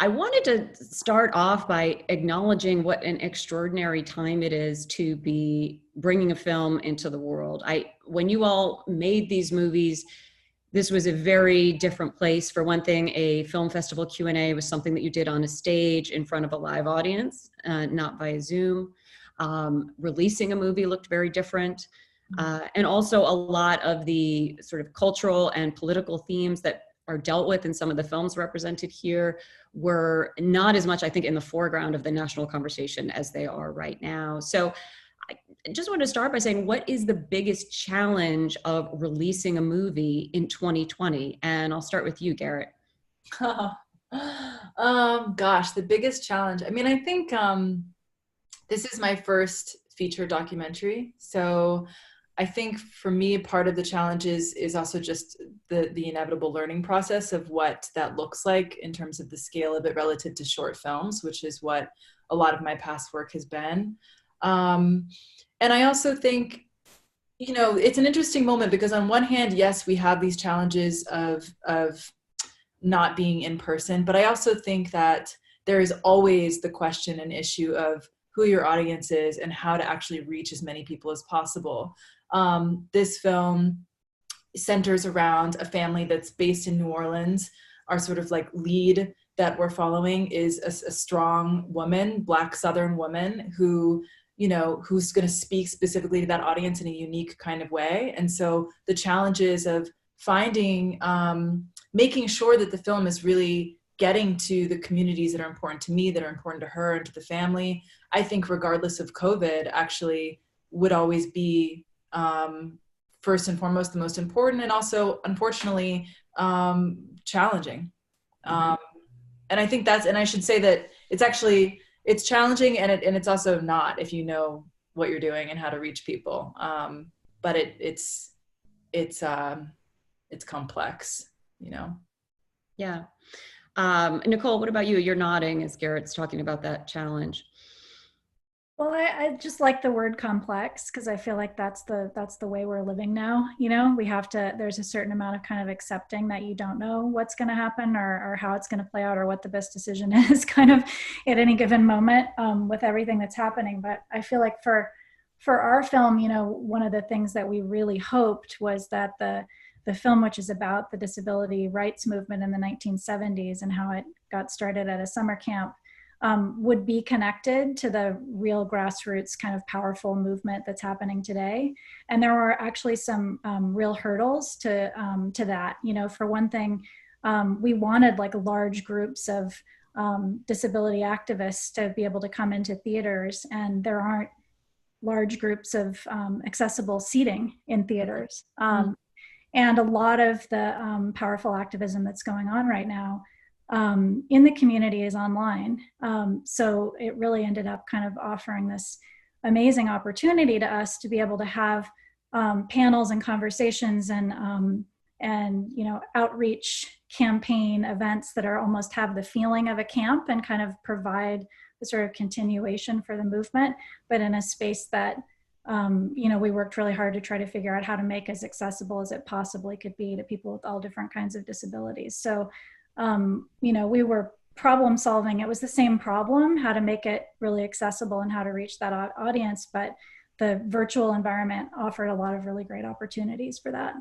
I wanted to start off by acknowledging what an extraordinary time it is to be bringing a film into the world. When you all made these movies, this was a very different place. For one thing, a film festival Q&A was something that you did on a stage in front of a live audience, not via Zoom. Releasing a movie looked very different. And also a lot of the sort of cultural and political themes that are dealt with in some of the films represented here were not as much, I think, in the foreground of the national conversation as they are right now. So I just want to start by saying, what is the biggest challenge of releasing a movie in 2020? And I'll start with you, Garrett. Gosh, the biggest challenge. I mean, I think this is my first feature documentary. So I think for me, part of the challenge is also just the inevitable learning process of what that looks like in terms of the scale of it relative to short films, which is what a lot of my past work has been. And I also think, you know, it's an interesting moment because on one hand, yes, we have these challenges of not being in person, but I also think that there is always the question and issue of who your audience is and how to actually reach as many people as possible. This film centers around a family that's based in New Orleans. Our sort of like lead that we're following is a strong woman, Black Southern woman who, you know, who's going to speak specifically to that audience in a unique kind of way. And so the challenges of finding, making sure that the film is really getting to the communities that are important to me, that are important to her and to the family, I think regardless of COVID, actually would always be first and foremost the most important, and also unfortunately challenging. And I think that's, and I should say that it's challenging and it's also not, if you know what you're doing and how to reach people. But it's complex, you know? Yeah. Nicole, what about you? You're nodding as Garrett's talking about that challenge. Well, I just like the word complex because I feel like that's the way we're living now. You know, we have to, there's a certain amount of kind of accepting that you don't know what's going to happen or how it's going to play out or what the best decision is kind of at any given moment with everything that's happening. But I feel like for our film, you know, one of the things that we really hoped was that the film, which is about the disability rights movement in the 1970s and how it got started at a summer camp, would be connected to the real grassroots kind of powerful movement that's happening today. And there were actually some real hurdles to that. You know, for one thing, we wanted like large groups of disability activists to be able to come into theaters, and there aren't large groups of accessible seating in theaters. And a lot of the powerful activism that's going on right now in the community is online. So it really ended up kind of offering this amazing opportunity to us to be able to have panels and conversations and you know, outreach campaign events that are almost have the feeling of a camp and kind of provide the sort of continuation for the movement, but in a space that you know, we worked really hard to try to figure out how to make as accessible as it possibly could be to people with all different kinds of disabilities. So you know, we were problem solving. It was the same problem, how to make it really accessible and how to reach that audience, but the virtual environment offered a lot of really great opportunities for that.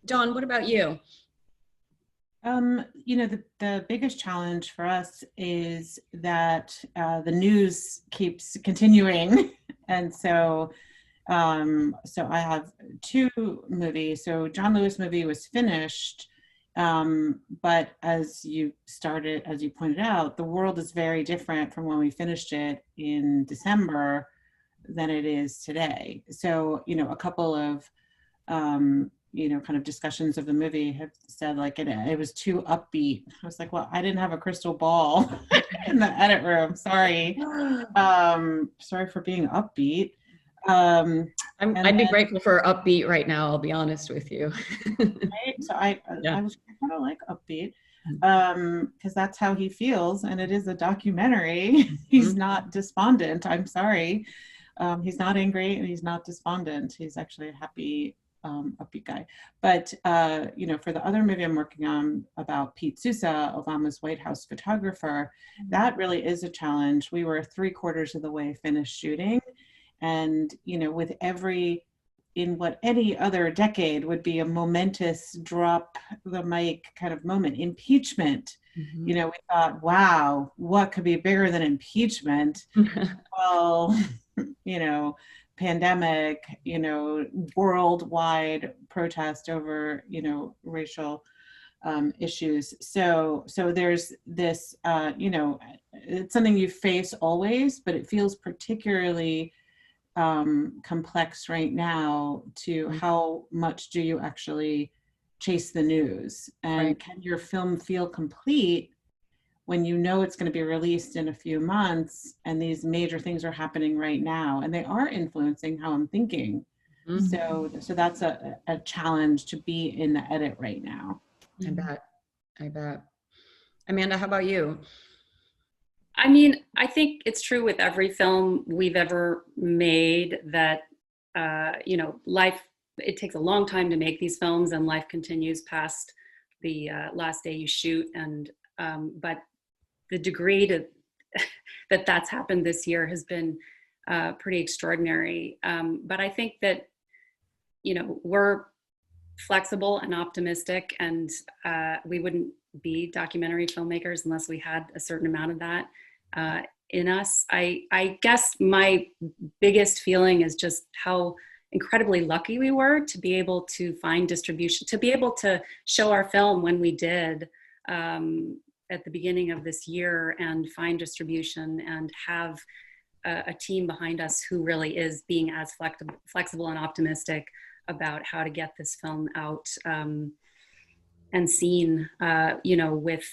Dawn, what about you? You know, the biggest challenge for us is that the news keeps continuing. And so I have two movies. So John Lewis movie was finished, but as you pointed out, the world is very different from when we finished it in December than it is today. So, you know, a couple of, you know, kind of discussions of the movie have said like it was too upbeat. I was like, well, I didn't have a crystal ball in the edit room. Sorry. Sorry for being upbeat. I'd be grateful for upbeat right now, I'll be honest with you. Right? So I was kind of like upbeat because that's how he feels, and it is a documentary. He's not despondent. I'm sorry. He's not angry and he's not despondent. He's actually a happy upbeat guy. But you know, for the other movie I'm working on about Pete Sousa, Obama's White House photographer, that really is a challenge. We were 3/4 of the way finished shooting, and you know, with every, in what any other decade would be a momentous drop the mic kind of moment, impeachment. Mm-hmm. You know, we thought, wow, what could be bigger than impeachment? Well, you know, pandemic, you know, worldwide protest over, you know, racial issues. So there's this, you know, it's something you face always, but it feels particularly complex right now to how much do you actually chase the news, and Right. can your film feel complete when you know it's going to be released in a few months and these major things are happening right now and they are influencing how I'm thinking. Mm-hmm. So that's a challenge to be in the edit right now. I bet. Amanda, how about you? I mean, I think it's true with every film we've ever made that, you know, life, it takes a long time to make these films and life continues past the last day you shoot. And, but the degree to, that's happened this year has been pretty extraordinary. But I think that, you know, we're flexible and optimistic, and we wouldn't be documentary filmmakers unless we had a certain amount of that in us. I guess my biggest feeling is just how incredibly lucky we were to be able to find distribution, to be able to show our film when we did at the beginning of this year, and find distribution and have a team behind us who really is being as flexible and optimistic about how to get this film out and seen, you know, with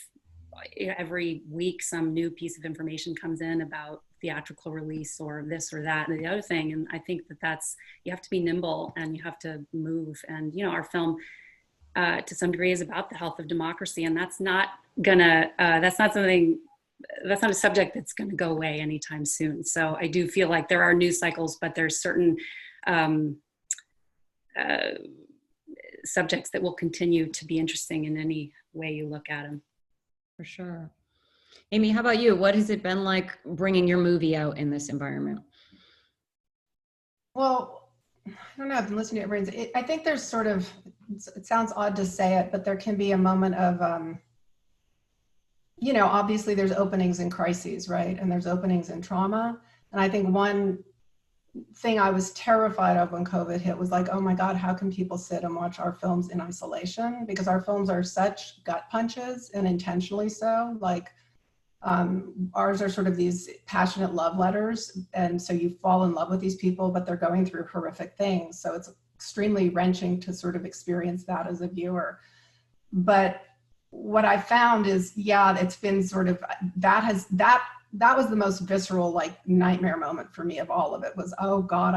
every week some new piece of information comes in about theatrical release or this or that and the other thing. And I think that that's, you have to be nimble and you have to move. And, you know, our film to some degree is about the health of democracy, and that's not gonna, that's not a subject that's gonna go away anytime soon. So I do feel like there are news cycles, but there's certain subjects that will continue to be interesting in any way you look at them. For sure. Amy, how about you? What has it been like bringing your movie out in this environment? Well, I don't know, I've been listening to everyone's, I think there's sort of, it sounds odd to say it, but there can be a moment of, you know, obviously there's openings in crises, right? And there's openings in trauma. And I think one thing I was terrified of when COVID hit was like, oh my God, how can people sit and watch our films in isolation? Because our films are such gut punches, and intentionally so. Like ours are sort of these passionate love letters. And so you fall in love with these people, but they're going through horrific things. So it's extremely wrenching to sort of experience that as a viewer. But what I found is, yeah, it's been sort of, that was the most visceral, like, nightmare moment for me of all of it was, oh God,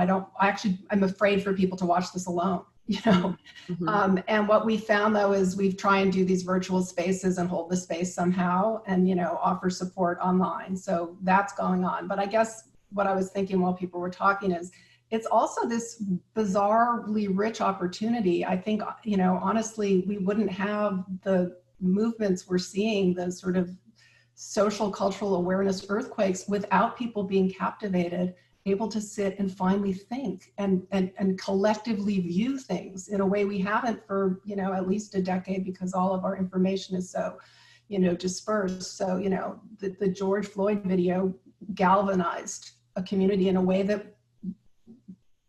I'm afraid for people to watch this alone, you know? Mm-hmm. And what we found though, is we've tried and do these virtual spaces and hold the space somehow and, you know, offer support online. So that's going on. But I guess what I was thinking while people were talking is, it's also this bizarrely rich opportunity. I think, you know, honestly, we wouldn't have the movements we're seeing, the sort of social cultural awareness earthquakes, without people being captivated, able to sit and finally think and collectively view things in a way we haven't for, you know, at least a decade, because all of our information is so, you know, dispersed. So, you know, the George Floyd video galvanized a community in a way that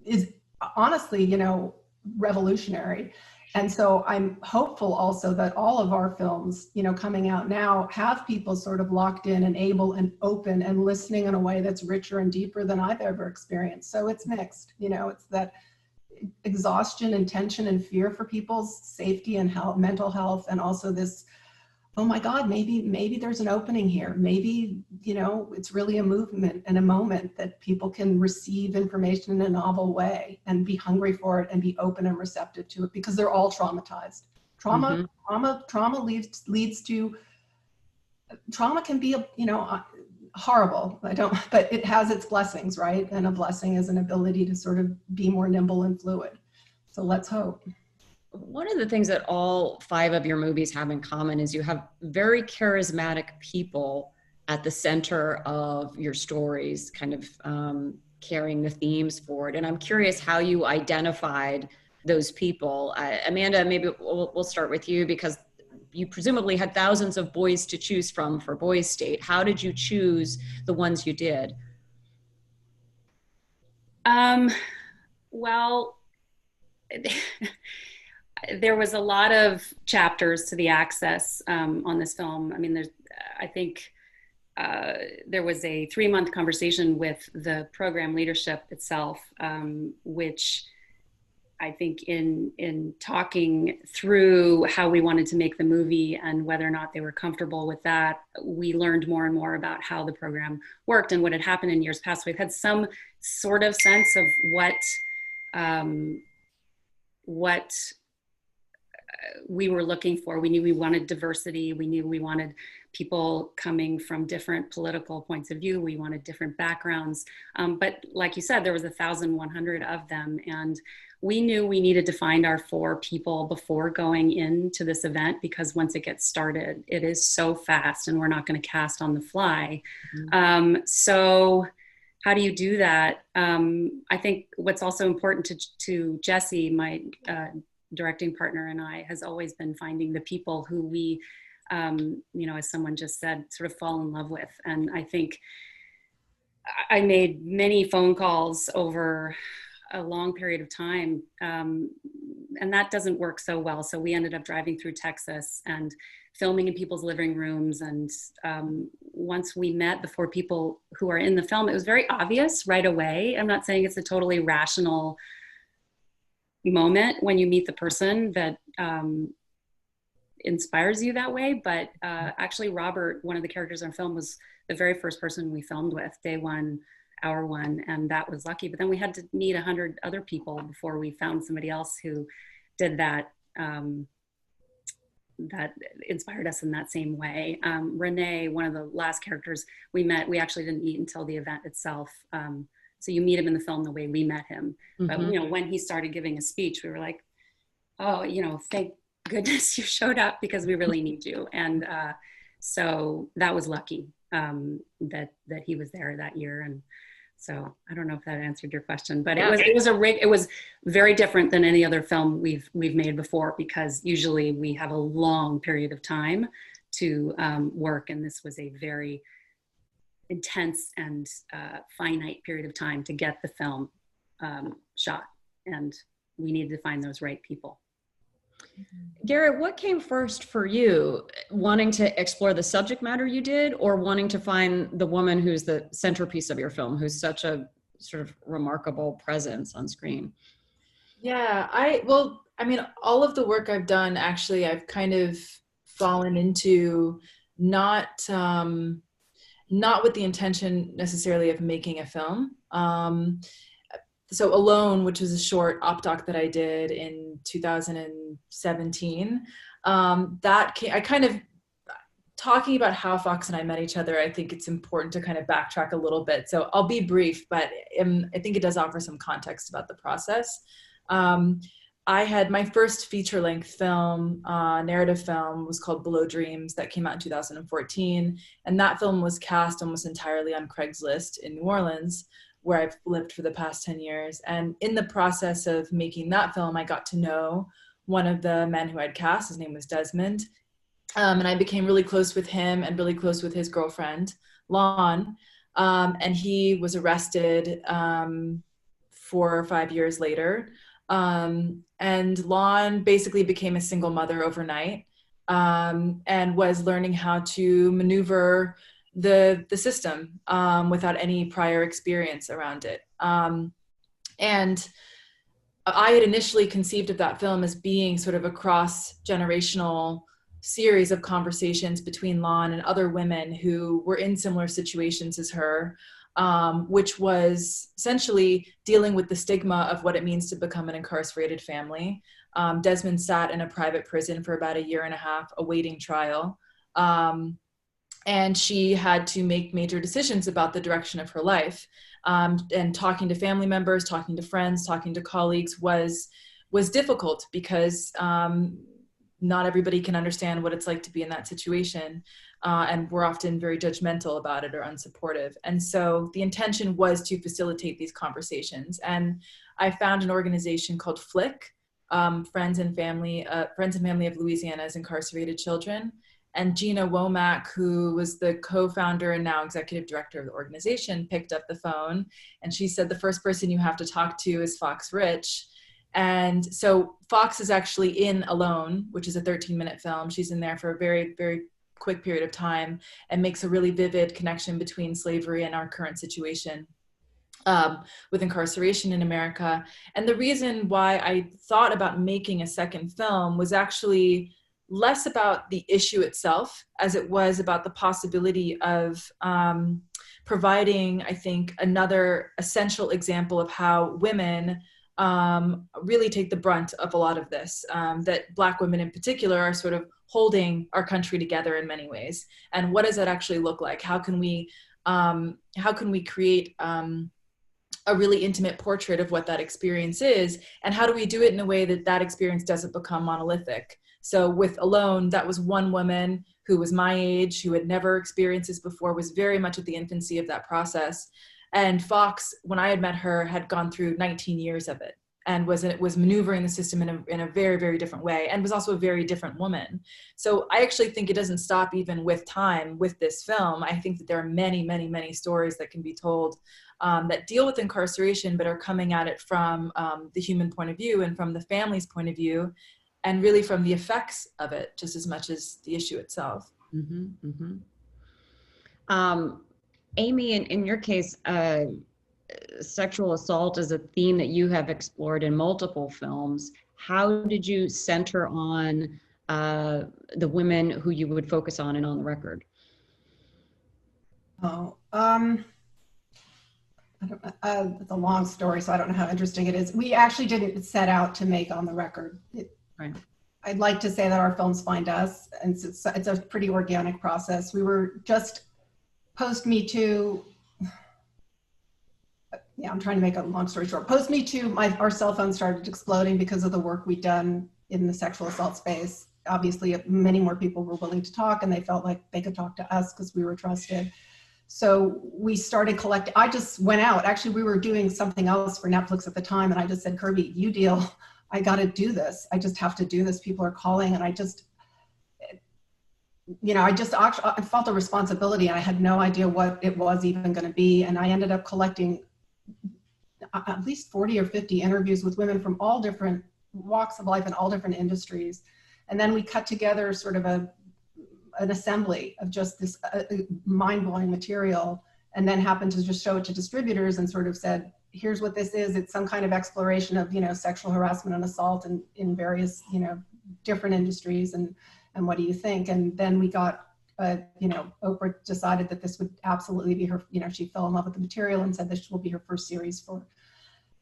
is honestly, you know, revolutionary. And so I'm hopeful also that all of our films, you know, coming out now have people sort of locked in and able and open and listening in a way that's richer and deeper than I've ever experienced. So it's mixed, you know, it's that exhaustion and tension and fear for people's safety and health, mental health, and also this, oh my God, maybe there's an opening here. Maybe, you know, it's really a movement and a moment that people can receive information in a novel way and be hungry for it and be open and receptive to it, because they're all traumatized. Trauma leads to, trauma can be, you know, horrible. But it has its blessings, right? And a blessing is an ability to sort of be more nimble and fluid. So let's hope. One of the things that all 5 of your movies have in common is you have very charismatic people at the center of your stories, kind of carrying the themes forward. And I'm curious how you identified those people. Amanda, maybe we'll start with you, because you presumably had thousands of boys to choose from for Boys State. How did you choose the ones you did? Well, there was a lot of chapters to the access on this film. I mean, I think there was a 3-month conversation with the program leadership itself, which I think in talking through how we wanted to make the movie and whether or not they were comfortable with that, we learned more and more about how the program worked and what had happened in years past. We've had some sort of sense of what we were looking for. We knew we wanted diversity. We knew we wanted people coming from different political points of view. We wanted different backgrounds. But like you said, there was 1,100 of them. And we knew we needed to find our 4 people before going into this event, because once it gets started, it is so fast and we're not going to cast on the fly. Mm-hmm. So how do you do that? I think what's also important to Jesse, my directing partner, and I, has always been finding the people who we, as someone just said, sort of fall in love with. And I think I made many phone calls over a long period of time, and that doesn't work so well. So we ended up driving through Texas and filming in people's living rooms. And once we met the 4 people who are in the film, it was very obvious right away. I'm not saying it's a totally rational moment when you meet the person that inspires you that way. But actually Robert, one of the characters on film, was the very first person we filmed with, day 1, hour 1, and that was lucky. But then we had to meet 100 other people before we found somebody else who did that, that inspired us in that same way. Renee, one of the last characters we met, we actually didn't meet until the event itself. So you meet him in the film the way we met him. Mm-hmm. But when he started giving a speech, we were like, oh, thank goodness you showed up, because we really need you. And so that was lucky that he was there that year. And so I don't know if that answered your question, but yeah. It was very different than any other film we've made before, because usually we have a long period of time to work, and this was a very intense and finite period of time to get the film shot, and we needed to find those right people. Garrett, what came first for you, wanting to explore the subject matter you did, or wanting to find the woman who's the centerpiece of your film, who's such a sort of remarkable presence on screen? Yeah, all of the work I've done, actually, I've kind of fallen into not with the intention necessarily of making a film. So Alone, which was a short op doc that I did in 2017, I kind of, talking about how Fox and I met each other, I think it's important to kind of backtrack a little bit. So I'll be brief, but I think it does offer some context about the process. I had my first feature-length film, narrative film, was called Below Dreams, that came out in 2014. And that film was cast almost entirely on Craigslist in New Orleans, where I've lived for the past 10 years. And in the process of making that film, I got to know one of the men who I'd cast. His name was Desmond. And I became really close with him and really close with his girlfriend, Lon. And he was arrested 4 or 5 years later. And Lon basically became a single mother overnight, and was learning how to maneuver the system without any prior experience around it. And I had initially conceived of that film as being sort of a cross-generational series of conversations between Lon and other women who were in similar situations as her, which was essentially dealing with the stigma of what it means to become an incarcerated family. Desmond sat in a private prison for about 1.5 years awaiting trial. And she had to make major decisions about the direction of her life. And talking to family members, talking to friends, talking to colleagues was was difficult because not everybody can understand what it's like to be in that situation. And we're often very judgmental about it or unsupportive. And so the intention was to facilitate these conversations. And I found an organization called FLIC, Friends and Family of Louisiana's Incarcerated Children. And Gina Womack, who was the co-founder and now executive director of the organization, picked up the phone. And she said, the first person you have to talk to is Fox Rich. And so Fox is actually in Alone, which is a 13-minute film. She's in there for a very, very quick period of time and makes a really vivid connection between slavery and our current situation with incarceration in America. And the reason why I thought about making a second film was actually less about the issue itself as it was about the possibility of providing, I think, another essential example of how women really take the brunt of a lot of this, that Black women in particular are sort of holding our country together in many ways. And what does that actually look like? How can we create a really intimate portrait of what that experience is? And how do we do it in a way that that experience doesn't become monolithic? So with Alone, that was one woman who was my age, who had never experienced this before, was very much at the infancy of that process. And Fox, when I had met her, had gone through 19 years of it and was maneuvering the system in a very, very different way, and was also a very different woman. So I actually think it doesn't stop even with time with this film. I think that there are many, many, many stories that can be told that deal with incarceration, but are coming at it from the human point of view and from the family's point of view, and really from the effects of it, just as much as the issue itself. Mm-hmm, mm-hmm. Amy, in your case, sexual assault is a theme that you have explored in multiple films. How did you center on the women who you would focus on and on the record? It's a long story, so I don't know how interesting it is. We actually didn't set out to make On the Record. Right. I'd like to say that our films find us, and it's a pretty organic process. We were just post Me Too. Yeah, I'm trying to make a long story short. Post Me Too, our cell phones started exploding because of the work we'd done in the sexual assault space. Obviously, many more people were willing to talk, and they felt like they could talk to us because we were trusted. So we started collecting. I just went out. Actually, we were doing something else for Netflix at the time, and I just said, Kirby, you deal. I got to do this. I just have to do this. People are calling, and I felt a responsibility, and I had no idea what it was even going to be. And I ended up collecting at least 40 or 50 interviews with women from all different walks of life and all different industries. And then we cut together sort of an assembly of just this mind-blowing material, and then happened to just show it to distributors and sort of said, here's what this is. It's some kind of exploration of, sexual harassment and assault in various, different industries. And what do you think? And then we got, Oprah decided that this would absolutely be her, she fell in love with the material and said this will be her first series for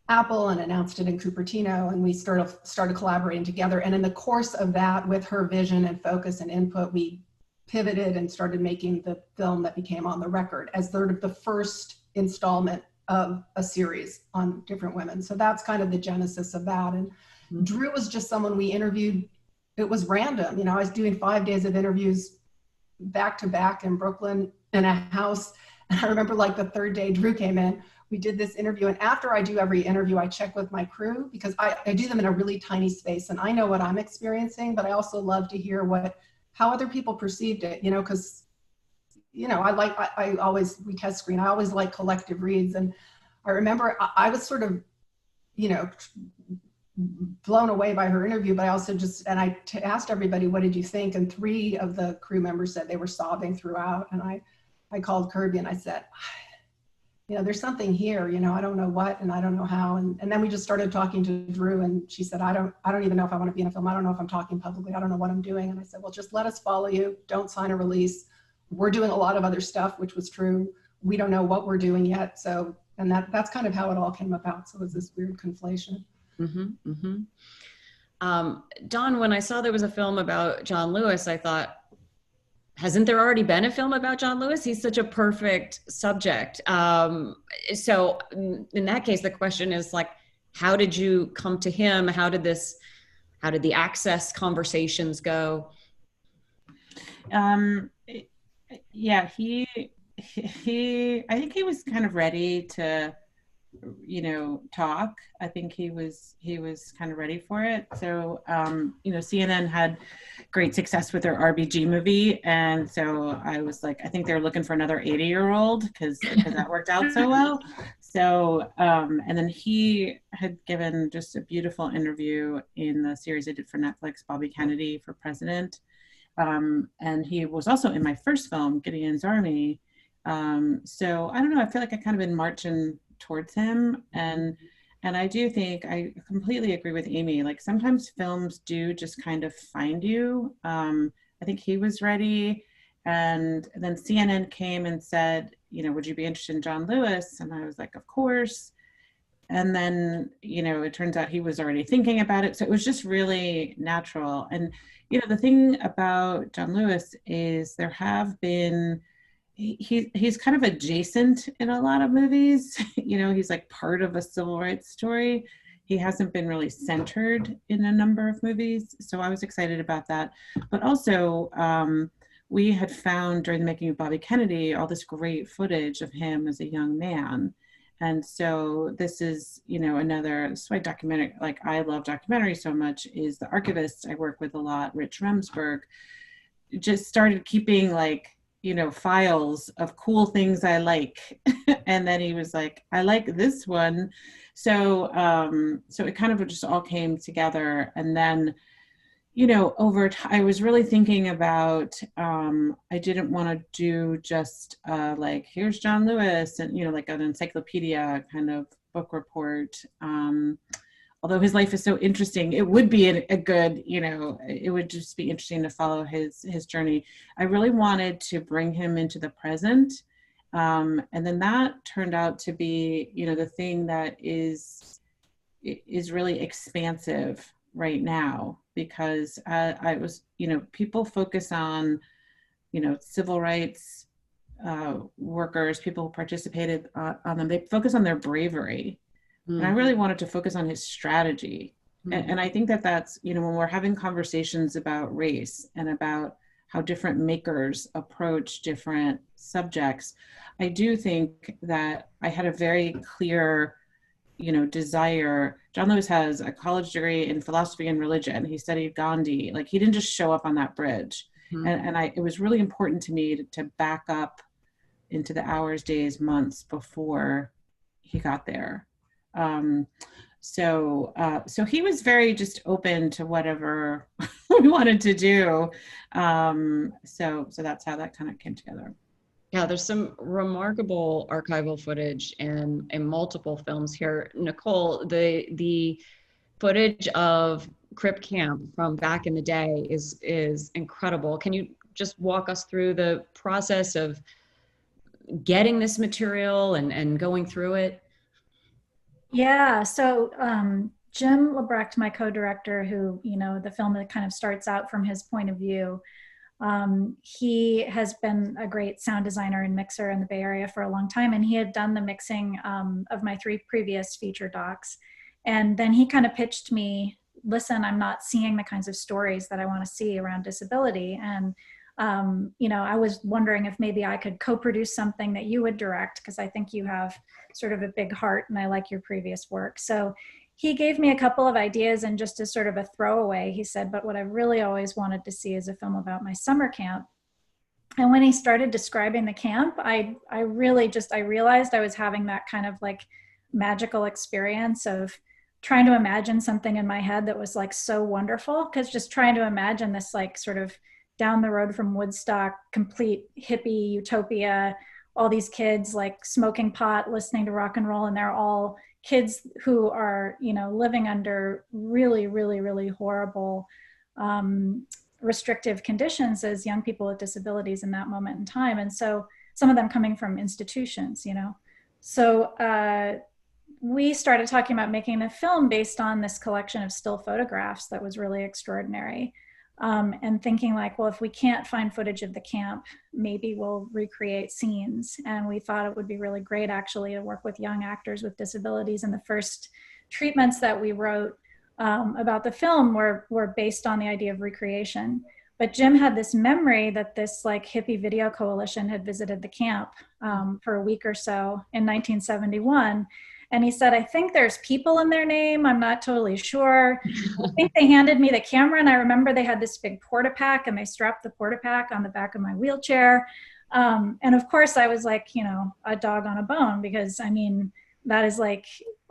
Apple, and announced it in Cupertino. And we started collaborating together. And in the course of that, with her vision and focus and input, we pivoted and started making the film that became On the Record as sort of the first installment of a series on different women. So that's kind of the genesis of that. And Drew was just someone we interviewed. It was random. I was doing 5 days of interviews back to back in Brooklyn in a house. And I remember like the third day Drew came in, we did this interview. And after I do every interview, I check with my crew because I do them in a really tiny space, and I know what I'm experiencing, but I also love to hear how other people perceived it, because I always, we test screen. I always like collective reads. And I remember I was sort of, blown away by her interview, but I also I asked everybody, what did you think? And 3 of the crew members said they were sobbing throughout. And I called Kirby and I said, there's something here, I don't know what, and I don't know how. And then we just started talking to Drew, and she said, I don't even know if I want to be in a film. I don't know if I'm talking publicly. I don't know what I'm doing. And I said, well, just let us follow you. Don't sign a release. We're doing a lot of other stuff, which was true. We don't know what we're doing yet. So, and that's kind of how it all came about. So it was this weird conflation. Mm-hmm, mm-hmm. Dawn, when I saw there was a film about John Lewis, I thought, hasn't there already been a film about John Lewis? He's such a perfect subject. So in that case, the question is like, how did you come to him? How did the access conversations go? Yeah, I think he was kind of ready to, talk. I think he was kind of ready for it. So, CNN had great success with their RBG movie. And so I was like, I think they're looking for another 80-year-old because that worked out so well. So, and then he had given just a beautiful interview in the series I did for Netflix, Bobby Kennedy for President. And he was also in my first film, Gideon's Army. So I don't know, I feel like I kind of been marching towards him. And I do think I completely agree with Amy. Like sometimes films do just kind of find you. I think he was ready. And then CNN came and said, would you be interested in John Lewis? And I was like, of course. And then, it turns out he was already thinking about it. So it was just really natural. And, the thing about John Lewis is there have been, he's kind of adjacent in a lot of movies. He's like part of a civil rights story. He hasn't been really centered in a number of movies. So I was excited about that. But also, we had found during the making of Bobby Kennedy, all this great footage of him as a young man. And so this is, that's why documentary, like I love documentaries so much, is the Archivists I work with a lot, Rich Remsburg, just started keeping files of cool things I like. And then he was like, I like this one. So, so it kind of just all came together. And then, over time, I was really thinking about, I didn't want to do just here's John Lewis and, like an encyclopedia kind of book report. Although his life is so interesting, it would be a good, it would just be interesting to follow his journey. I really wanted to bring him into the present. And then that turned out to be, the thing that is really expansive right now, because I was, people focus on, civil rights workers, people who participated on them, they focus on their bravery. Mm-hmm. And I really wanted to focus on his strategy. Mm-hmm. And I think that's, when we're having conversations about race and about how different makers approach different subjects, I do think that I had a very clear desire. John Lewis has a college degree in philosophy and religion. He studied Gandhi. Like he didn't just show up on that bridge. Mm-hmm. And it was really important to me to back up into the hours, days, months before he got there. So he was very just open to whatever we wanted to do. So that's how that kind of came together. Yeah, there's some remarkable archival footage in multiple films here. Nicole, the footage of CRIP camp from back in the day is incredible. Can you just walk us through the process of getting this material and going through it? Yeah, so Jim Lebrecht, my co-director, who, the film that kind of starts out from his point of view, he has been a great sound designer and mixer in the Bay Area for a long time, and he had done the mixing of my 3 previous feature docs. And then he kind of pitched me, listen, I'm not seeing the kinds of stories that I want to see around disability. And, I was wondering if maybe I could co-produce something that you would direct, because I think you have sort of a big heart and I like your previous work. So he gave me a couple of ideas, and just as sort of a throwaway, he said, but what I really always wanted to see is a film about my summer camp. And when he started describing the camp, I realized I was having that kind of like magical experience of trying to imagine something in my head that was like so wonderful, because just trying to imagine this like sort of down the road from Woodstock, complete hippie utopia, all these kids like smoking pot, listening to rock and roll, and they're all kids who are, living under really, really, really horrible restrictive conditions as young people with disabilities in that moment in time. And so some of them coming from institutions, So we started talking about making a film based on this collection of still photographs that was really extraordinary. And thinking like, well, if we can't find footage of the camp, maybe we'll recreate scenes. And we thought it would be really great actually to work with young actors with disabilities. And the first treatments that we wrote about the film were based on the idea of recreation. But Jim had this memory that this like hippie video coalition had visited the camp for a week or so in 1971. And he said, I think there's people in their name. I'm not totally sure. I think they handed me the camera, and I remember they had this big porta-pack, and they strapped the porta-pack on the back of my wheelchair. And of course I was like, you know, a dog on a bone, because I mean, that is like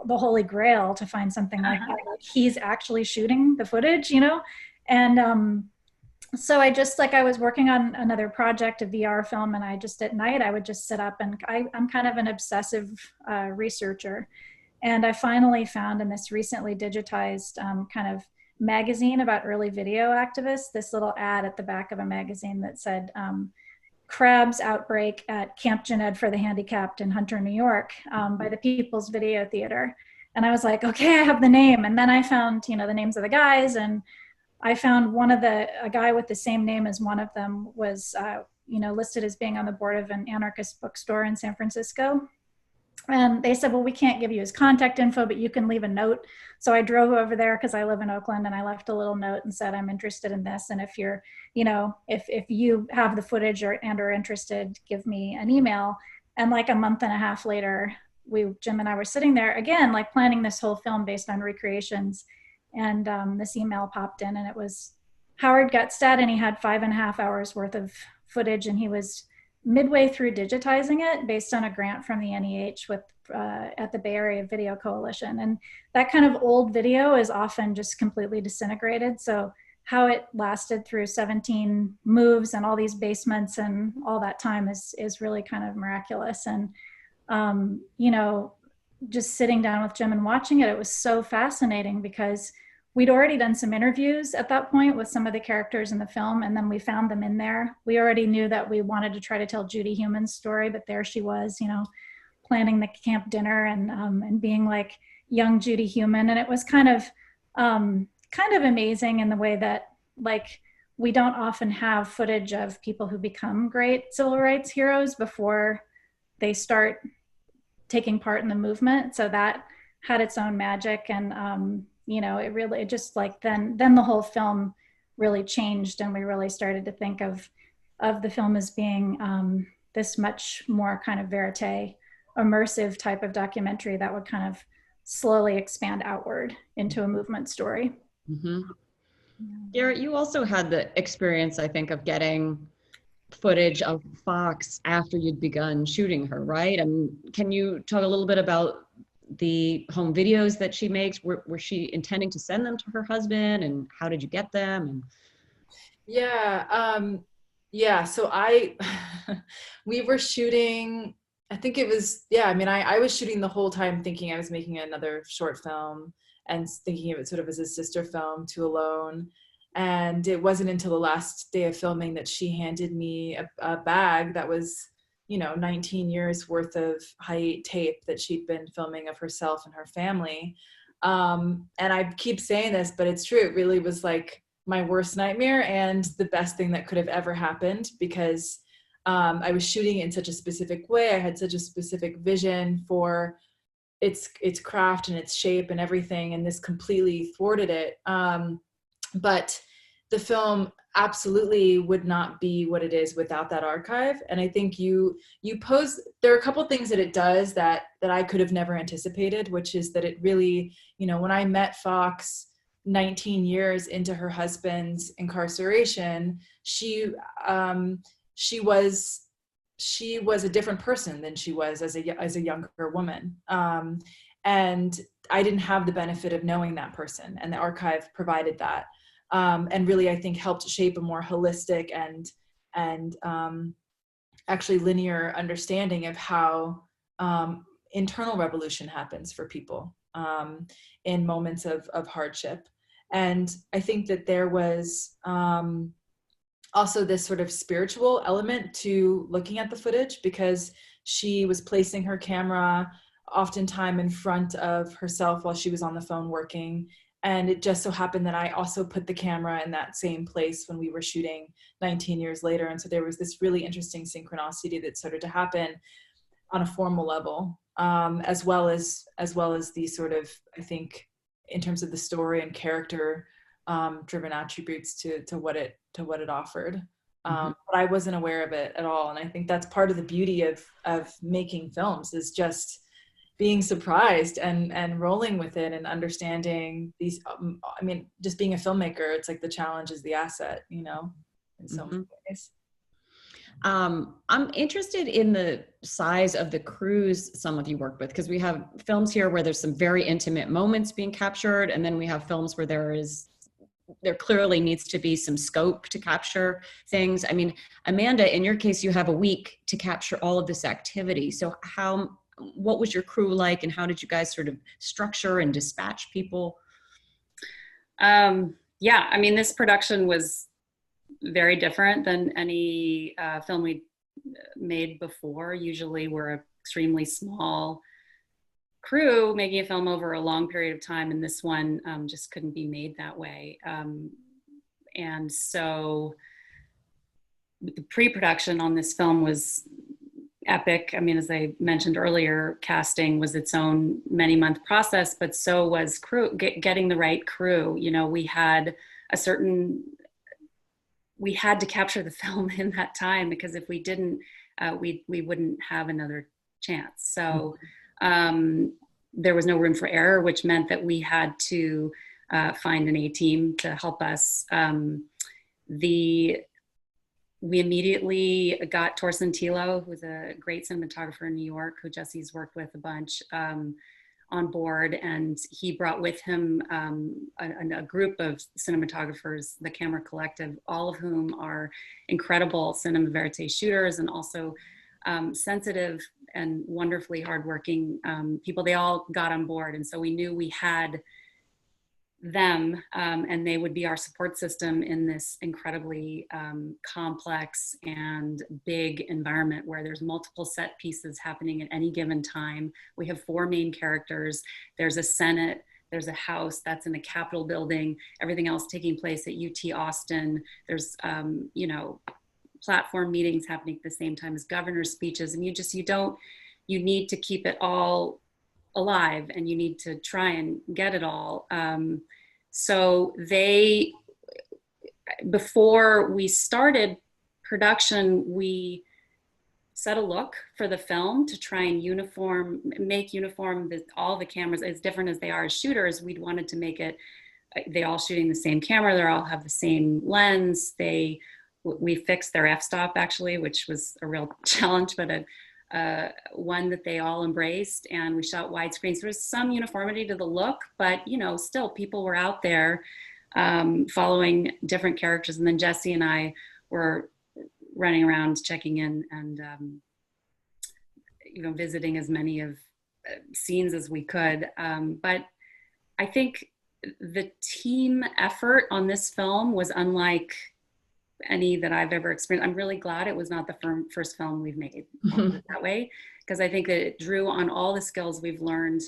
the holy grail to find something like that. Like, he's actually shooting the footage, you know? And so I just, like, I was working on another project, a VR film, and I just, at night, I would just sit up, and I'm kind of an obsessive researcher. And I finally found in this recently digitized kind of magazine about early video activists, this little ad at the back of a magazine that said, crabs outbreak at Camp Jened for the Handicapped in Hunter, New York, by the People's Video Theater. And I was like, okay, I have the name. And then I found, you know, the names of the guys, and I found a guy with the same name as one of them was, you know, listed as being on the board of an anarchist bookstore in San Francisco. And they said, well, we can't give you his contact info, but you can leave a note. So I drove over there because I live in Oakland, and I left a little note and said, I'm interested in this. And if you're, you know, if you have the footage and are interested, give me an email. And like a month and a half later, Jim and I were sitting there again, like planning this whole film based on recreations. And this email popped in, and it was Howard Gutstad, and he had 5.5 hours worth of footage, and he was midway through digitizing it based on a grant from the NEH with at the Bay Area Video Coalition. And that kind of old video is often just completely disintegrated. So how it lasted through 17 moves and all these basements and all that time is really kind of miraculous. And you know, just sitting down with Jim and watching it, it was so fascinating because we'd already done some interviews at that point with some of the characters in the film, and then we found them in there. We already knew that we wanted to try to tell Judy Heumann's story, but there she was, you know, planning the camp dinner and being like young Judy Heumann. And it was kind of amazing in the way that, like, we don't often have footage of people who become great civil rights heroes before they start taking part in the movement. So that had its own magic. And, you know, it just like, then the whole film really changed, and we really started to think of the film as being this much more kind of verite, immersive type of documentary that would kind of slowly expand outward into a movement story. Mm-hmm. Garrett, you also had the experience, I think, of getting footage of Fox after you'd begun shooting her, right? Can you talk a little bit about the home videos that she makes? Were she intending to send them to her husband, and how did you get them? And yeah, so we were shooting, I think it was, I was shooting the whole time thinking I was making another short film and thinking of it sort of as a sister film to Alone. And it wasn't until the last day of filming that she handed me a bag that was, 19 years worth of high tape that she'd been filming of herself and her family. And I keep saying this, but it's true. It really was like my worst nightmare and the best thing that could have ever happened, because I was shooting it in such a specific way. I had such a specific vision for its craft and its shape and everything, and this completely thwarted it. But the film absolutely would not be what it is without that archive. And I think you pose, there are a couple things that it does that I could have never anticipated, which is that it really, when I met Fox 19 years into her husband's incarceration, she was a different person than she was as a younger woman. And I didn't have the benefit of knowing that person, and the archive provided that. And really, I think, helped shape a more holistic and actually linear understanding of how internal revolution happens for people in moments of hardship. And I think that there was also this sort of spiritual element to looking at the footage, because she was placing her camera oftentimes in front of herself while she was on the phone working. And it just so happened that I also put the camera in that same place when we were shooting 19 years later. And so there was this really interesting synchronicity that started to happen. on a formal level, as well as the sort of, I think, in terms of the story and character driven attributes to what it offered. But I wasn't aware of it at all, and I think that's part of the beauty of making films, is just being surprised and rolling with it and understanding these. I mean, just being a filmmaker, it's like the challenge is the asset, you know, in so many ways. I'm interested in the size of the crews some of you worked with, because we have films here where there's some very intimate moments being captured, and then we have films where there clearly needs to be some scope to capture things. I mean, Amanda, in your case, you have a week to capture all of this activity. So what was your crew like, and how did you guys sort of structure and dispatch people? Yeah, I mean, this production was very different than any film we made before. Usually we're an extremely small crew making a film over a long period of time, and this one just couldn't be made that way. And so the pre-production on this film was epic. I mean, as I mentioned earlier, casting was its own many-month process, but so was getting the right crew. You know, we had to capture the film in that time, because if we didn't, we wouldn't have another chance. So there was no room for error, which meant that we had to find an A-team to help us. We immediately got Torsten Tilo, who's a great cinematographer in New York, who Jesse's worked with a bunch, on board, and he brought with him a group of cinematographers, the Camera Collective, all of whom are incredible cinema verite shooters, and also sensitive and wonderfully hardworking people. They all got on board, and so we knew we had them, and they would be our support system in this incredibly complex and big environment where there's multiple set pieces happening at any given time. We have 4 main characters. There's a Senate, there's a House that's in a Capitol building, everything else taking place at UT Austin. There's, you know, platform meetings happening at the same time as governor's speeches. And you need to keep it all alive, and you need to try and get it all. So before we started production, we set a look for the film to try and make uniform all the cameras as different as they are as shooters. We'd wanted to make it, they all shooting the same camera, they all have the same lens. We fixed their f-stop actually, which was a real challenge, but one that they all embraced, and we shot widescreen. So there was some uniformity to the look, but you know, still people were out there following different characters. And then Jesse and I were running around checking in and you know, visiting as many of scenes as we could. But I think the team effort on this film was unlike any that I've ever experienced. I'm really glad it was not the first film we've made that way, because I think that it drew on all the skills we've learned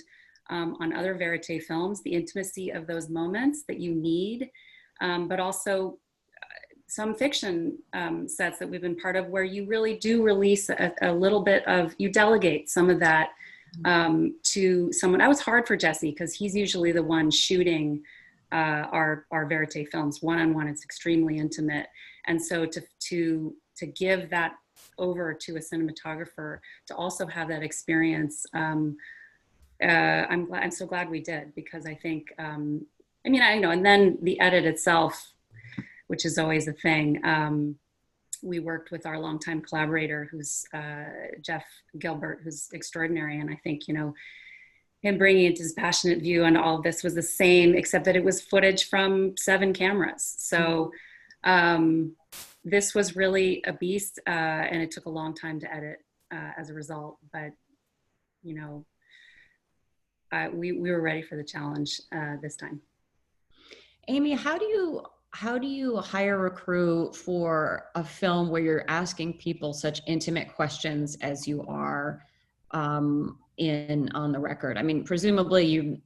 on other verite films, the intimacy of those moments that you need, but also some fiction sets that we've been part of where you really do release a little bit of, you delegate some of that to someone. That was hard for Jesse, because he's usually the one shooting our verite films one-on-one. It's extremely intimate. And so to give that over to a cinematographer to also have that experience, I'm so glad we did, because I think, I mean, I know, and then the edit itself, which is always a thing. We worked with our longtime collaborator, who's Jeff Gilbert, who's extraordinary. And I think, you know, him bringing it to his passionate view on all of this was the same, except that it was footage from 7 cameras. So this was really a beast, and it took a long time to edit as a result. But, you know, we were ready for the challenge this time. Amy, how do you hire a crew for a film where you're asking people such intimate questions as you are on the record? I mean, presumably you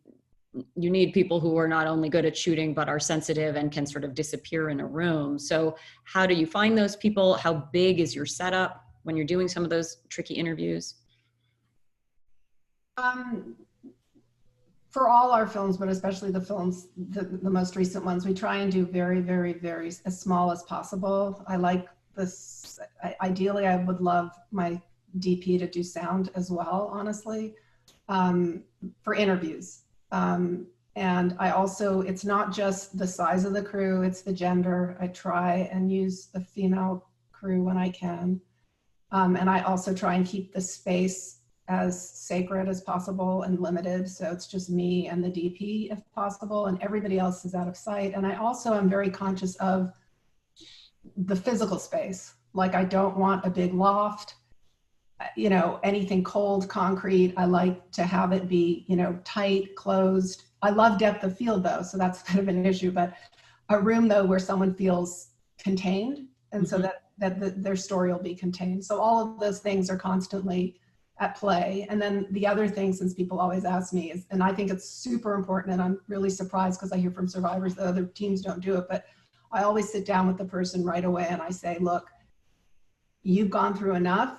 need people who are not only good at shooting, but are sensitive and can sort of disappear in a room. So how do you find those people? How big is your setup when you're doing some of those tricky interviews? For all our films, but especially the films, the most recent ones, we try and do very, very, very as small as possible. I like this. Ideally, I would love my DP to do sound as well, honestly, for interviews. And I also, it's not just the size of the crew, it's the gender. I try and use the female crew when I can. And I also try and keep the space as sacred as possible and limited. So it's just me and the DP if possible, and everybody else is out of sight. And I also am very conscious of the physical space. Like I don't want a big loft, you know, anything cold, concrete. I like to have it be, you know, tight, closed. I love depth of field though, so that's kind of an issue, but a room though where someone feels contained, and so that their story will be contained. So all of those things are constantly at play. And then the other thing, since people always ask me, is, and I think it's super important, and I'm really surprised because I hear from survivors that other teams don't do it, but I always sit down with the person right away and I say, look, you've gone through enough.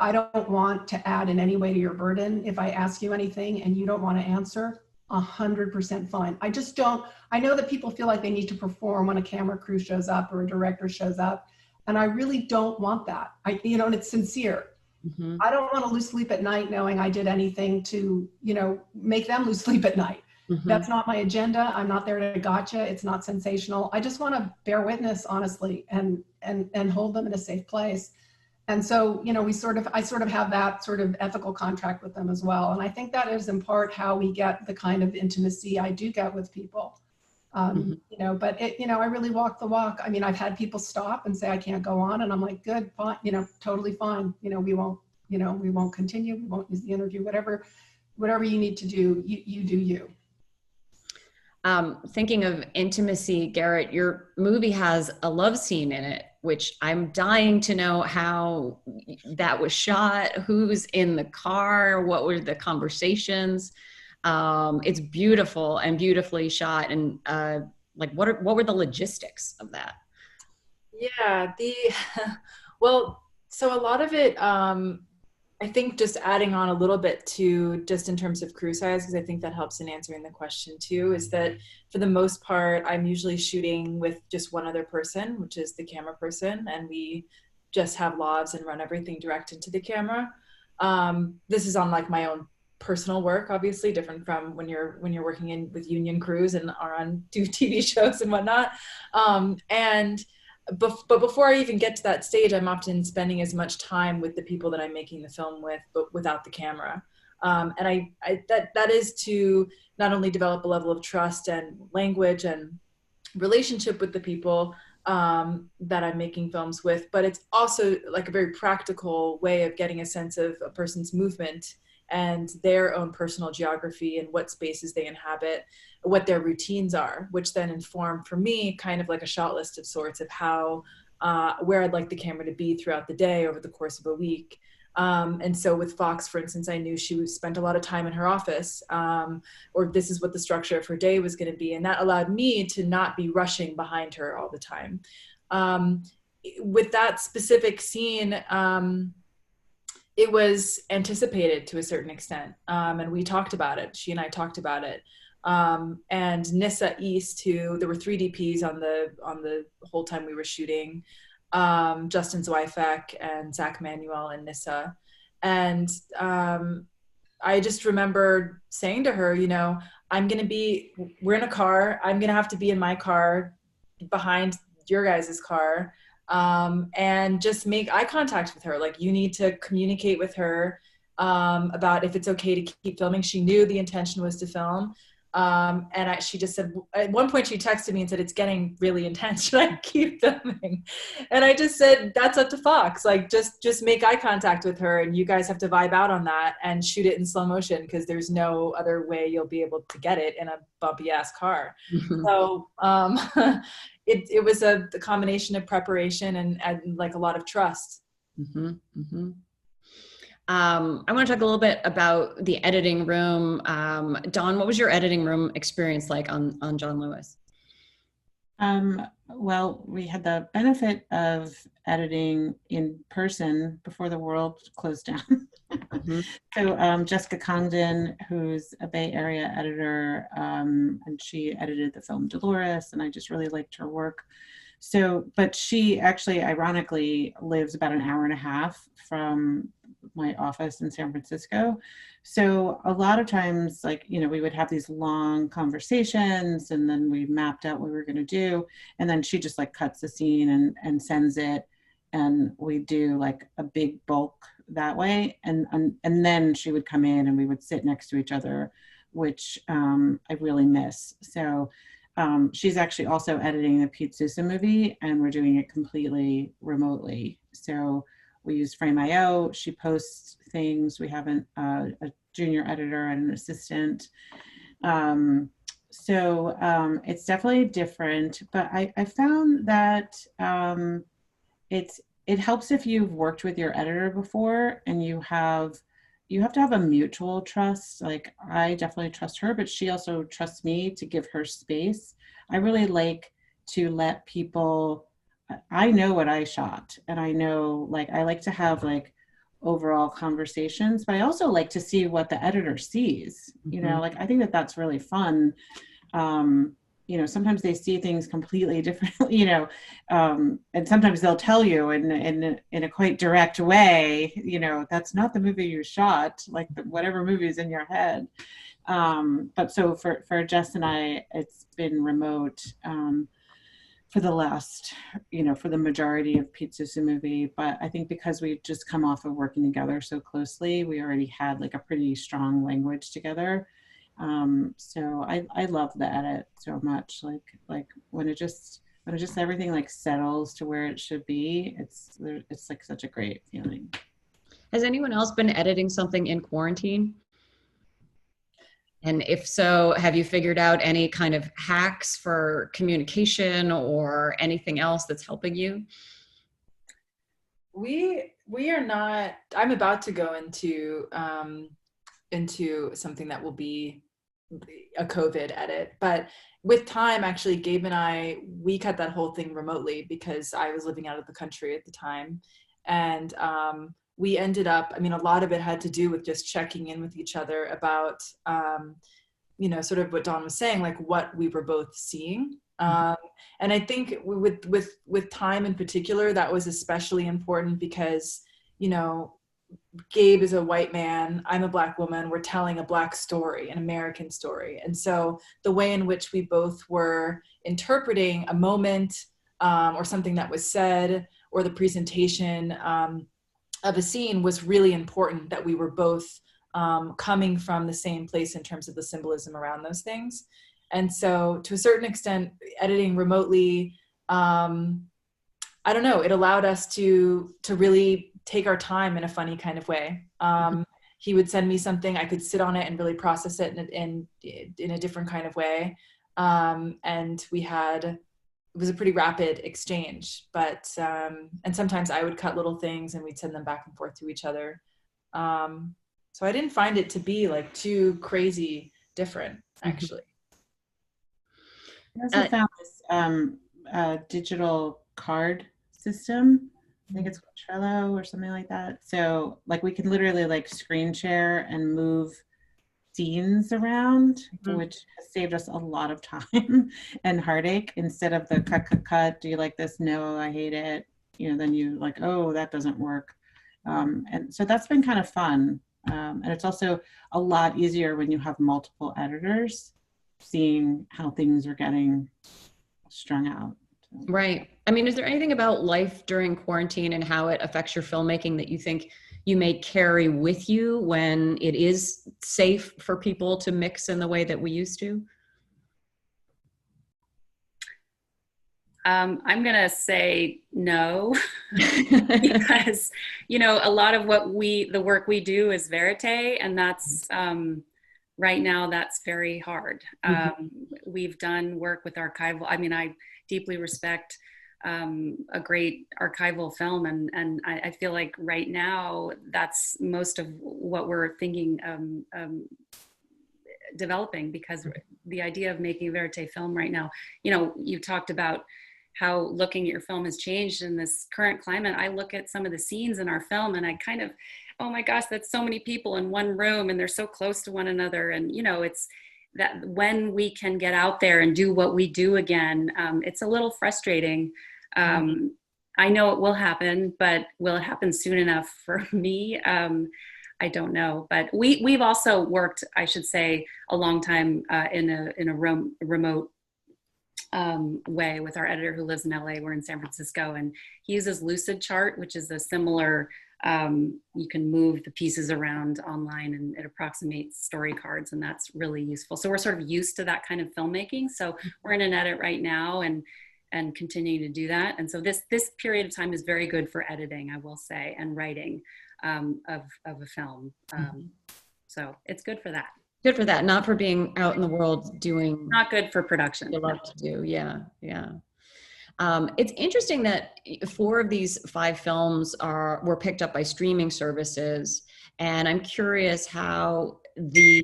I don't want to add in any way to your burden. If I ask you anything and you don't want to answer, 100% fine. I just don't, I know that people feel like they need to perform when a camera crew shows up or a director shows up. And I really don't want that. You know, and it's sincere. Mm-hmm. I don't want to lose sleep at night knowing I did anything to, you know, make them lose sleep at night. Mm-hmm. That's not my agenda. I'm not there to gotcha. It's not sensational. I just want to bear witness, honestly, and hold them in a safe place. And so, you know, I sort of have that sort of ethical contract with them as well. And I think that is in part how we get the kind of intimacy I do get with people. You know, but it, you know, I really walk the walk. I mean, I've had people stop and say, I can't go on. And I'm like, good, fine, you know, totally fine. You know, we won't continue. We won't use the interview, whatever you need to do, you do you. Thinking of intimacy, Garrett, your movie has a love scene in it, which I'm dying to know how that was shot, who's in the car, what were the conversations. It's beautiful and beautifully shot. And like, what were the logistics of that? Yeah, well, so a lot of it, I think just adding on a little bit to just in terms of crew size, because I think that helps in answering the question too, is that for the most part, I'm usually shooting with just one other person, which is the camera person, and we just have lavs and run everything direct into the camera. This is on like my own personal work, obviously different from when you're working with union crews and are on TV shows and whatnot. But before I even get to that stage, I'm often spending as much time with the people that I'm making the film with, but without the camera. And that is to not only develop a level of trust and language and relationship with the people that I'm making films with, but it's also like a very practical way of getting a sense of a person's movement and their own personal geography and what spaces they inhabit, what their routines are, which then inform for me kind of like a shot list of sorts of how, where I'd like the camera to be throughout the day over the course of a week. And so with Fox, for instance, I knew she spent a lot of time in her office, or this is what the structure of her day was going to be. And that allowed me to not be rushing behind her all the time. With that specific scene, it was anticipated to a certain extent. And we talked about it. She and I talked about it. And Nissa East, there were 3 DPs on the whole time we were shooting, Justin Zweifek and Zach Manuel and Nissa. And I just remember saying to her, you know, we're in a car. I'm going to have to be in my car behind your guys' car. And just make eye contact with her. Like, you need to communicate with her about if it's okay to keep filming. She knew the intention was to film. And she just said, at one point she texted me and said, it's getting really intense. Should I keep filming? And I just said, that's up to Fox. Like, just make eye contact with her and you guys have to vibe out on that and shoot it in slow motion, because there's no other way you'll be able to get it in a bumpy ass car. So, it was the combination of preparation and like a lot of trust. I want to talk a little bit about the editing room. Dawn, what was your editing room experience like on John Lewis? Well, we had the benefit of editing in person before the world closed down. So Jessica Congdon, who's a Bay Area editor, and she edited the film Dolores, and I just really liked her work. So, but she actually, ironically, lives about an hour and a half from my office in San Francisco. So a lot of times, like, you know, we would have these long conversations, and then we mapped out what we were going to do. And then she just like cuts the scene and sends it. And we do like a big bulk that way. And then she would come in and we would sit next to each other, which I really miss. So she's actually also editing the Pete Sousa movie, and we're doing it completely remotely. So we use Frame.io. She posts things. We have a junior editor and an assistant. So it's definitely different, but I found that it helps if you've worked with your editor before, and you have to have a mutual trust. Like, I definitely trust her, but she also trusts me to give her space. I really like to let people, I know what I shot, and I know, like, I like to have like overall conversations, but I also like to see what the editor sees, you know, like, I think that that's really fun. You know, sometimes they see things completely differently, you know, and sometimes they'll tell you in a quite direct way, you know, that's not the movie you shot, like whatever movie is in your head. But so for Jess and I, it's been remote for the last, you know, for the majority of Pete Sousa movie. But I think because we've just come off of working together so closely, we already had like a pretty strong language together. So I love the edit so much. Like when it just everything like settles to where it should be, it's like such a great feeling. Has anyone else been editing something in quarantine? And if so, have you figured out any kind of hacks for communication or anything else that's helping you? We are not. I'm about to go into something that will be a COVID edit, but with time, actually, Gabe and we cut that whole thing remotely because I was living out of the country at the time, and we ended up, I mean, a lot of it had to do with just checking in with each other about, you know, sort of what Dawn was saying, like what we were both seeing. And I think with time in particular, that was especially important because, you know, Gabe is a white man, I'm a Black woman, we're telling a Black story, an American story. And so the way in which we both were interpreting a moment or something that was said, or the presentation of a scene, was really important, that we were both coming from the same place in terms of the symbolism around those things. And so to a certain extent, editing remotely, I don't know, it allowed us to really take our time in a funny kind of way. He would send me something, I could sit on it and really process it in a different kind of way. And it was a pretty rapid exchange, but, and sometimes I would cut little things and we'd send them back and forth to each other. So I didn't find it to be like too crazy different, actually. I also found this digital card system. I think it's called Trello or something like that. So like we can literally like screen share and move scenes around, which has saved us a lot of time and heartache, instead of the cut. Do you like this? No, I hate it. You know, then you like, oh, that doesn't work. And so that's been kind of fun. And it's also a lot easier when you have multiple editors, seeing how things are getting strung out. Right. I mean, is there anything about life during quarantine and how it affects your filmmaking that you think you may carry with you when it is safe for people to mix in the way that we used to? I'm going to say no, because, you know, a lot of the work we do is verite, and that's, right now, that's very hard. We've done work with archival. I mean, I deeply respect a great archival film, and I feel like right now that's most of what we're thinking developing, because the idea of making a verite film right now, you know, you talked about how looking at your film has changed in this current climate. I look at some of the scenes in our film and I kind of, oh my gosh, that's so many people in one room and they're so close to one another. And, you know, it's that when we can get out there and do what we do again, it's a little frustrating. I know it will happen, but will it happen soon enough for me? I don't know, but we've also worked, I should say, a long time in a remote way with our editor who lives in LA. We're in San Francisco, and he uses Lucid Chart, which is a similar, you can move the pieces around online and it approximates story cards, and that's really useful. So we're sort of used to that kind of filmmaking. So we're in an edit right now and continuing to do that. And so this period of time is very good for editing, I will say, and writing of a film. So it's good for that. Good for that, not for being out in the world doing. Not good for production. You love to do, yeah. It's interesting that 4 of these 5 films were picked up by streaming services, and I'm curious how the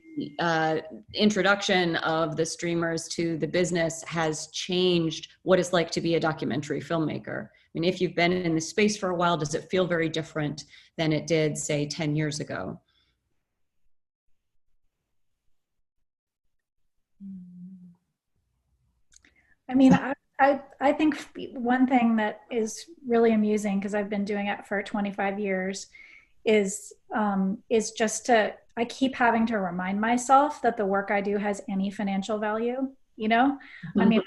introduction of the streamers to the business has changed what it's like to be a documentary filmmaker. I mean, if you've been in the space for a while, does it feel very different than it did, say, 10 years ago? I mean, I think one thing that is really amusing, because I've been doing it for 25 years, is just I keep having to remind myself that the work I do has any financial value, you know? I mean,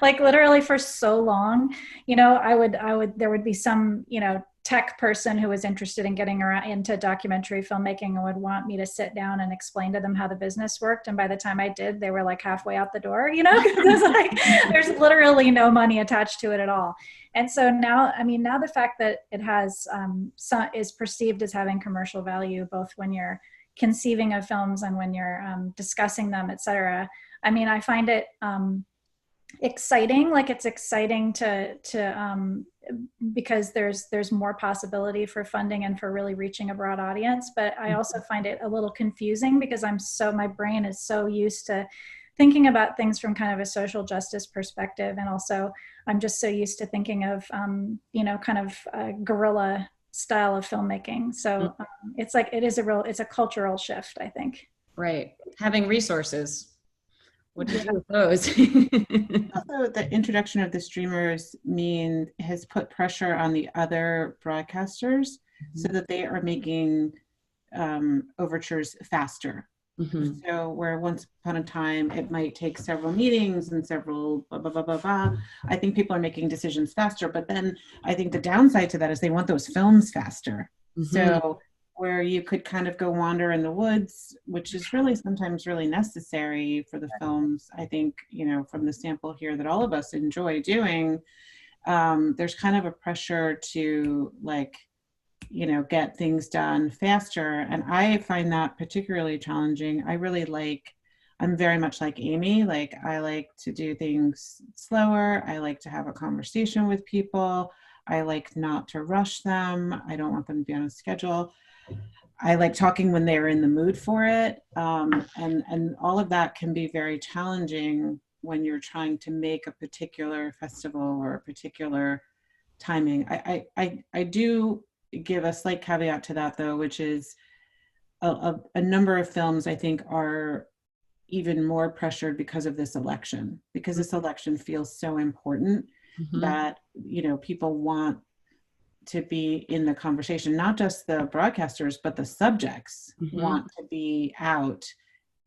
like literally for so long, you know, there would be some, you know, tech person who was interested in getting around into documentary filmmaking and would want me to sit down and explain to them how the business worked. And by the time I did, they were like halfway out the door, you know, because like there's literally no money attached to it at all. And so now, I mean, now the fact that it has is perceived as having commercial value, both when you're conceiving of films and when you're discussing them, et cetera. I mean, I find it exciting. Like it's exciting to because there's more possibility for funding and for really reaching a broad audience. But I also find it a little confusing because my brain is so used to thinking about things from kind of a social justice perspective. And also I'm just so used to thinking of, you know, kind of a guerrilla style of filmmaking. So it's like, it's a cultural shift, I think. Right. Having resources. What do you do with those? Also, the introduction of the streamers has put pressure on the other broadcasters so that they are making overtures faster. So where once upon a time it might take several meetings and several blah, blah, blah, blah, blah, I think people are making decisions faster. But then I think the downside to that is they want those films faster. So where you could kind of go wander in the woods, which is really sometimes really necessary for the films, I think, you know, from the sample here that all of us enjoy doing, there's kind of a pressure to like, you know, get things done faster. And I find that particularly challenging. I'm very much like Amy. Like I like to do things slower. I like to have a conversation with people. I like not to rush them. I don't want them to be on a schedule. I like talking when they're in the mood for it. And all of that can be very challenging when you're trying to make a particular festival or a particular timing. I do give a slight caveat to that though, which is a number of films I think are even more pressured because of this election, because this election feels so important that, you know, people want to be in the conversation, not just the broadcasters, but the subjects want to be out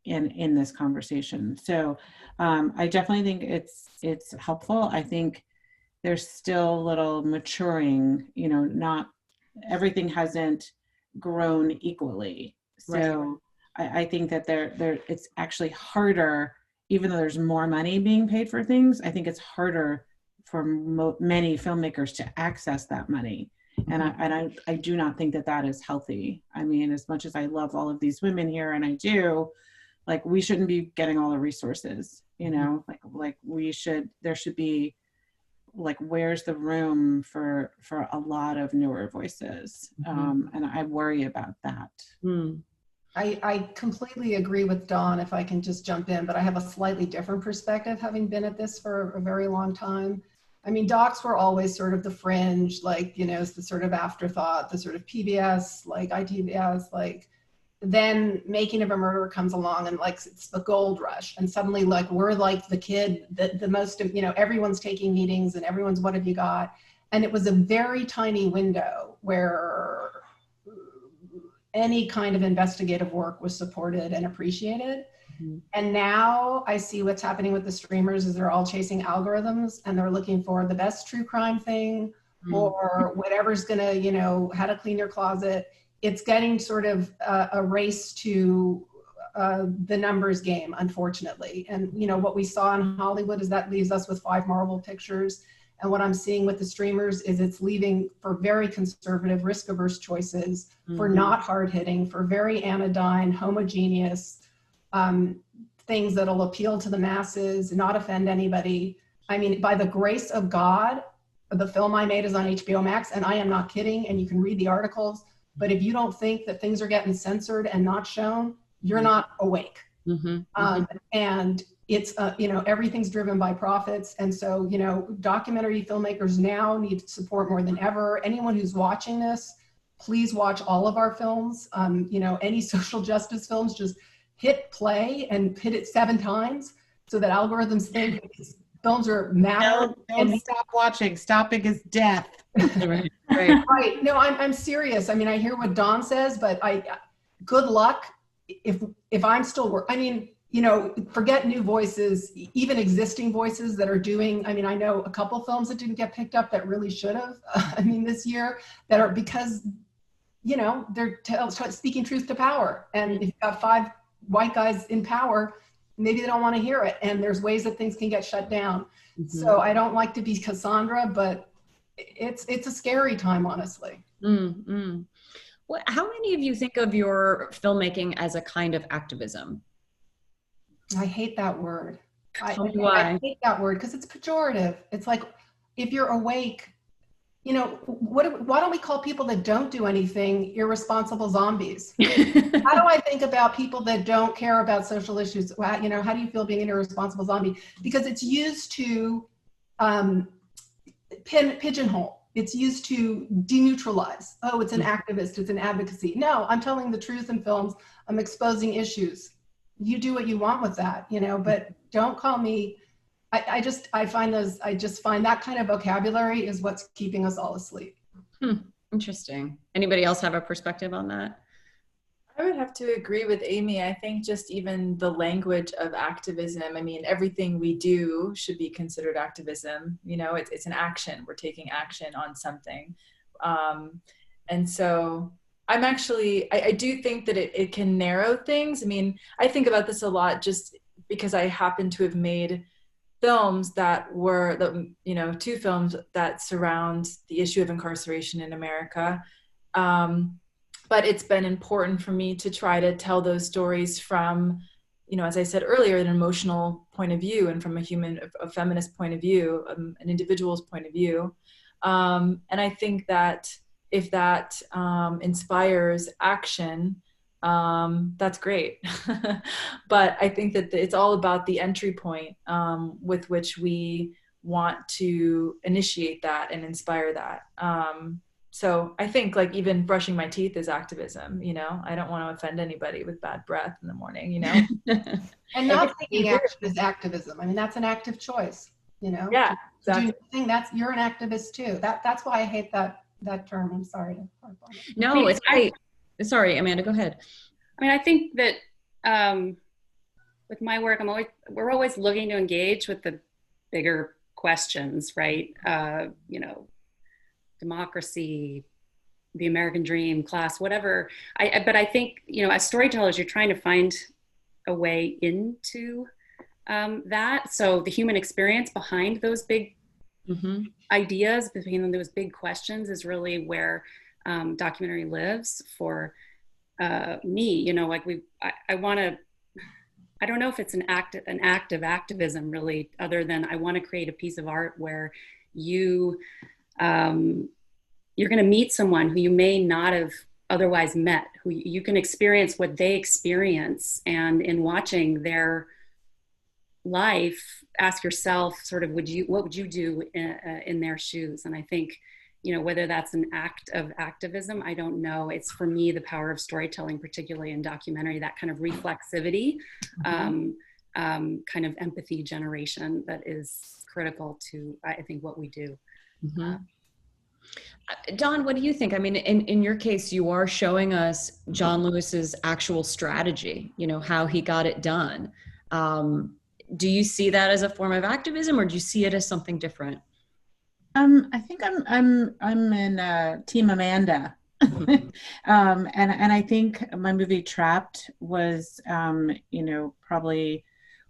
in this conversation. So I definitely think it's helpful. I think there's still a little maturing, you know, not everything hasn't grown equally. So I think that it's actually harder, even though there's more money being paid for things, I think it's harder for many filmmakers to access that money. And I do not think that is healthy. I mean, as much as I love all of these women here, and I do, like, we shouldn't be getting all the resources, you know, like there should be, like, where's the room for a lot of newer voices? And I worry about that. I completely agree with Dawn, if I can just jump in, but I have a slightly different perspective, having been at this for a very long time. I mean, docs were always sort of the fringe, like, you know, it's the sort of afterthought, the sort of PBS, like ITBS, like, then Making of a Murderer comes along and like, it's the gold rush. And suddenly like, we're like the kid that the most, you know, everyone's taking meetings and everyone's, what have you got? And it was a very tiny window where any kind of investigative work was supported and appreciated. Mm-hmm. And now I see what's happening with the streamers is they're all chasing algorithms and they're looking for the best true crime thing, mm-hmm. or whatever's gonna, you know, how to clean your closet. It's getting sort of a race to the numbers game, unfortunately. And, you know, what we saw in Hollywood is that leaves us with 5 Marvel pictures. And what I'm seeing with the streamers is it's leaving for very conservative, risk-averse choices, mm-hmm. for not hard-hitting, for very anodyne, homogeneous things that'll appeal to the masses, not offend anybody. I mean, by the grace of God, the film I made is on HBO Max, and I am not kidding, and you can read the articles. But if you don't think that things are getting censored and not shown, you're not awake. Mm-hmm. And it's, you know, everything's driven by profits. And so, you know, documentary filmmakers now need support more than ever. Anyone who's watching this, please watch all of our films. You know, any social justice films, just hit play and hit it 7 times so that algorithms think these films are matter. Don't stop watching. Stopping is death. Right. Right. No, I'm serious. I mean, I hear what Dawn says, but good luck if I'm still I mean, you know, forget new voices, even existing voices that are doing, I mean, I know a couple films that didn't get picked up that really should have, I mean, this year, that are because, you know, they're speaking truth to power. And if you've got 5 white guys in power, maybe they don't want to hear it. And there's ways that things can get shut down. Mm-hmm. So I don't like to be Cassandra, but it's a scary time, honestly. Mm-hmm. Well, how many of you think of your filmmaking as a kind of activism? I hate that word. I hate that word because it's pejorative. It's like, if you're awake, you know, why don't we call people that don't do anything irresponsible zombies? How do I think about people that don't care about social issues? You know, how do you feel being an irresponsible zombie? Because it's used to pigeonhole. It's used to deneutralize. Oh, it's an activist, it's an advocacy. No, I'm telling the truth in films. I'm exposing issues. You do what you want with that, you know, but don't call me, I just find that kind of vocabulary is what's keeping us all asleep. Interesting. Anybody else have a perspective on that? I would have to agree with Amy. I think just even the language of activism, I mean, everything we do should be considered activism. You know, it's an action. We're taking action on something. And so I'm actually, I do think that it can narrow things. I mean, I think about this a lot just because I happen to have made films that were, you know, 2 films that surround the issue of incarceration in America. But it's been important for me to try to tell those stories from, you know, as I said earlier, an emotional point of view and from a feminist point of view, an individual's point of view. And I think that if that inspires action, that's great. But I think that it's all about the entry point with which we want to initiate that and inspire that. So I think like even brushing my teeth is activism, you know, I don't want to offend anybody with bad breath in the morning, you know. And not taking action is activism. I mean, that's an active choice, you know. Yeah, exactly. You're an activist too. That's why I hate that term. I'm sorry. No, it's great. Sorry, Amanda, go ahead. I mean, I think that with my work, we're always looking to engage with the bigger questions, right? You know, democracy, the American dream, class, whatever. But I think, you know, as storytellers, you're trying to find a way into that. So the human experience behind those big ideas, behind those big questions, is really where documentary lives for me. You know, like I want to. I don't know if it's an act of activism, really, other than I want to create a piece of art where you're going to meet someone who you may not have otherwise met, who you can experience what they experience. And in watching their life, ask yourself sort of, what would you do in their shoes? And I think, whether that's an act of activism, I don't know. It's, for me, the power of storytelling, particularly in documentary, that kind of reflexivity, kind of empathy generation that is critical to, I think, what we do. Mm-hmm. Don, what do you think? I mean, in your case, you are showing us John Lewis's actual strategy, how he got it done. Do you see that as a form of activism, or do you see it as something different? I think I'm in Team Amanda. And I think my movie Trapped was, probably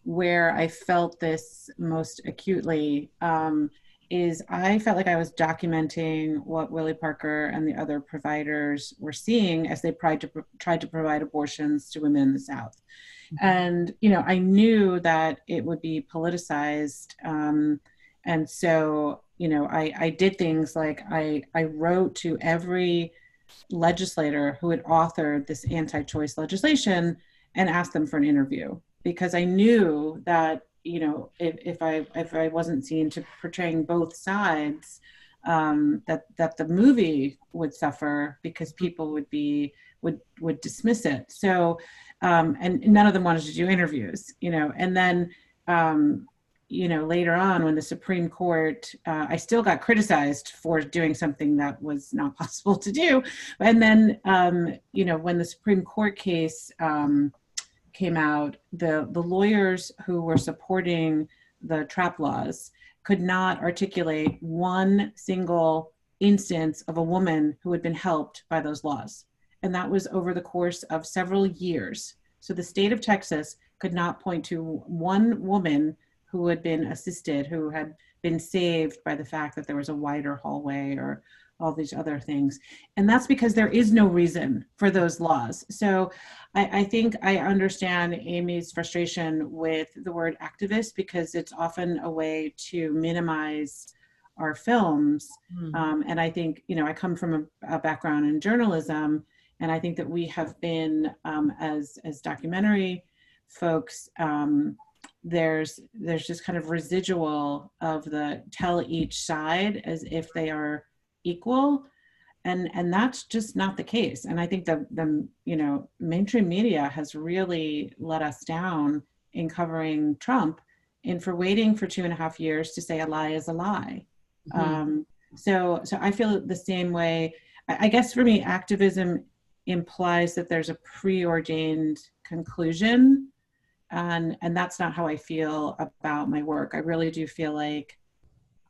where I felt this most acutely. Is I felt like I was documenting what Willie Parker and the other providers were seeing as they tried to provide abortions to women in the South. And, I knew that it would be politicized. And so, I did things like I wrote to every legislator who had authored this anti-choice legislation and asked them for an interview, because I knew that, if I wasn't seen to portraying both sides, that the movie would suffer because people would dismiss it. So, and none of them wanted to do interviews, and then, later on when the Supreme Court, I still got criticized for doing something that was not possible to do. And then, when the Supreme Court case came out, the lawyers who were supporting the trap laws could not articulate one single instance of a woman who had been helped by those laws. And that was over the course of several years. So the state of Texas could not point to one woman who had been assisted, who had been saved by the fact that there was a wider hallway or all these other things. And that's because there is no reason for those laws. So I think I understand Amy's frustration with the word activist, because it's often a way to minimize our films. And I think, I come from a background in journalism, and I think that we have been, as documentary folks, there's just kind of residual of the tell each side as if they are equal, and that's just not the case. And I think the mainstream media has really let us down in covering Trump, and for waiting for 2.5 years to say a lie is a lie. So I feel the same way. I guess for me, activism implies that there's a preordained conclusion, and that's not how I feel about my work. I really do feel like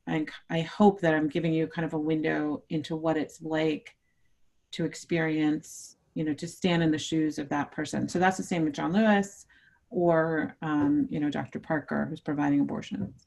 I hope that I'm giving you kind of a window into what it's like to experience, to stand in the shoes of that person. So that's the same with John Lewis or, Dr. Parker, who's providing abortions.